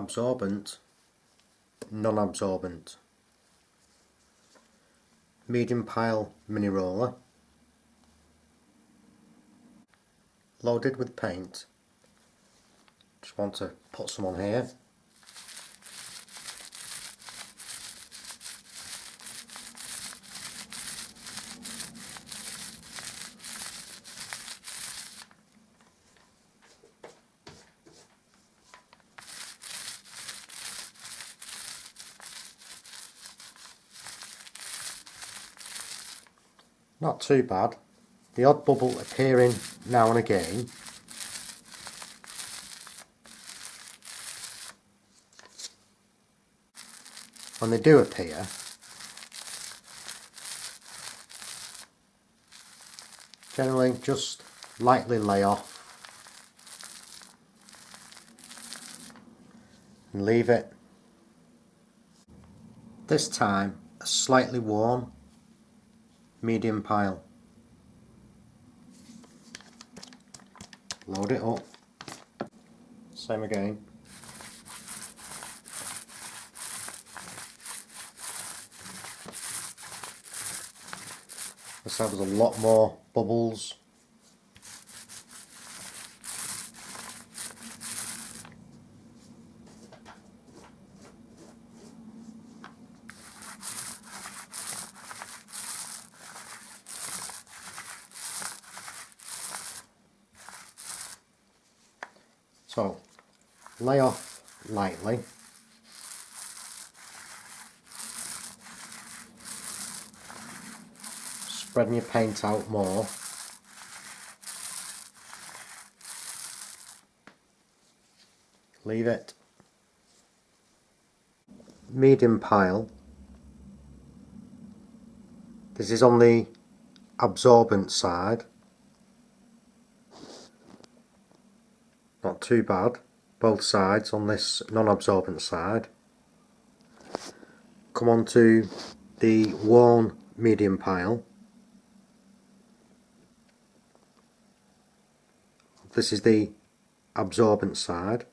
absorbent, non-absorbent. Medium pile mini roller, loaded with paint. Just want to put some on here. Not too bad. The odd bubble appearing now and again. When they do appear, generally just lightly lay off and leave it. This time a slightly worn medium pile. Load it up. Same again. This has a lot more bubbles. So, lay off lightly. Spreading your paint out more. Leave it. Medium pile. This is on the absorbent side. Not too bad. Both sides on this non-absorbent side. Come on to the worn medium pile. This is the absorbent side.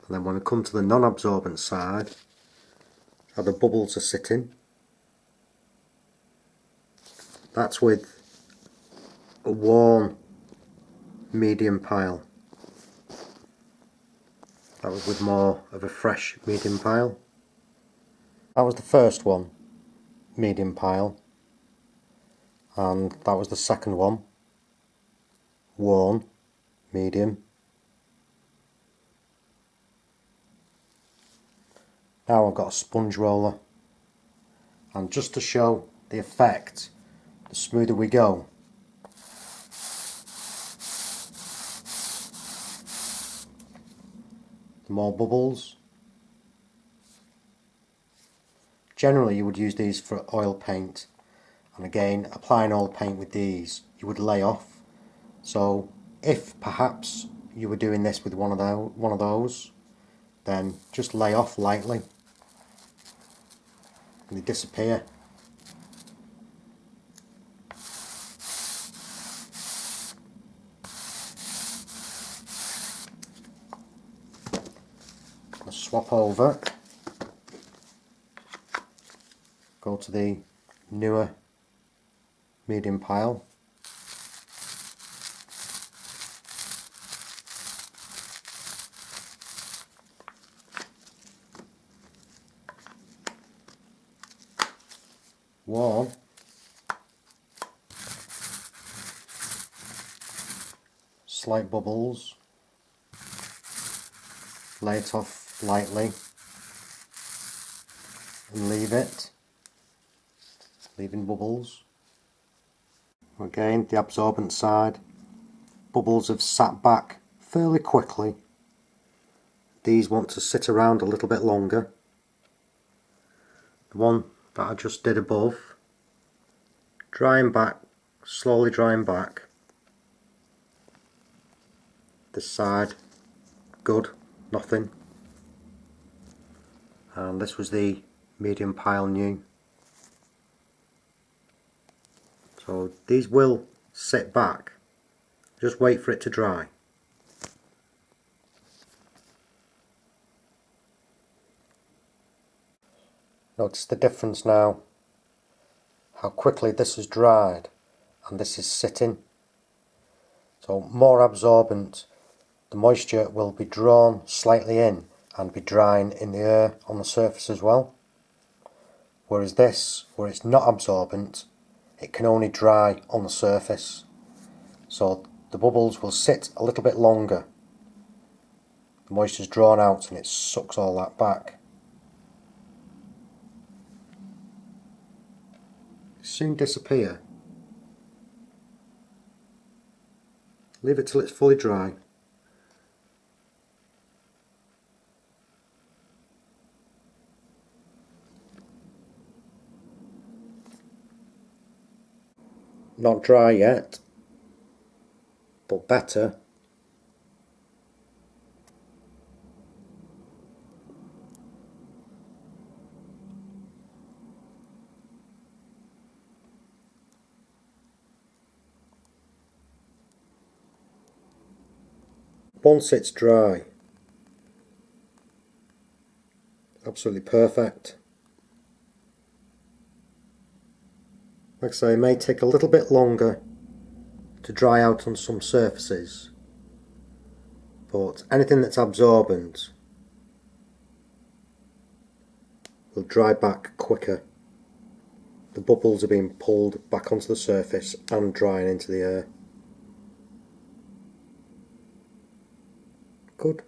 And then when I come to the non-absorbent side, how the bubbles are sitting, that's with a worn medium pile. That was with more of a fresh medium pile. That was the first one, medium pile, and that was the second one, worn, medium. Now I've got a sponge roller, and just to show the effect, the smoother we go, the more bubbles. Generally you would use these for oil paint, and again applying oil paint with these you would lay off. So if perhaps you were doing this with one of those, then just lay off lightly and they disappear. I'll swap over, go to the newer medium pile. Worn. Slight bubbles. Lay it off lightly and leave it, leaving bubbles. Again, the absorbent side, bubbles have sat back fairly quickly. These want to sit around a little bit longer. The one that I just did above, drying back, slowly drying back. This side, good, nothing. And this was the medium pile new. So these will sit back, just wait for it to dry. Notice the difference now, how quickly this has dried and this is sitting. So more absorbent, the moisture will be drawn slightly in and be drying in the air on the surface as well. Whereas this, where it's not absorbent, it can only dry on the surface. So the bubbles will sit a little bit longer. The moisture's drawn out and it sucks all that back. Soon disappear. Leave it till it's fully dry. Not dry yet, but better. Once it's dry, absolutely perfect. Like I say, it may take a little bit longer to dry out on some surfaces, but anything that's absorbent will dry back quicker. The bubbles are being pulled back onto the surface and drying into the air. Good.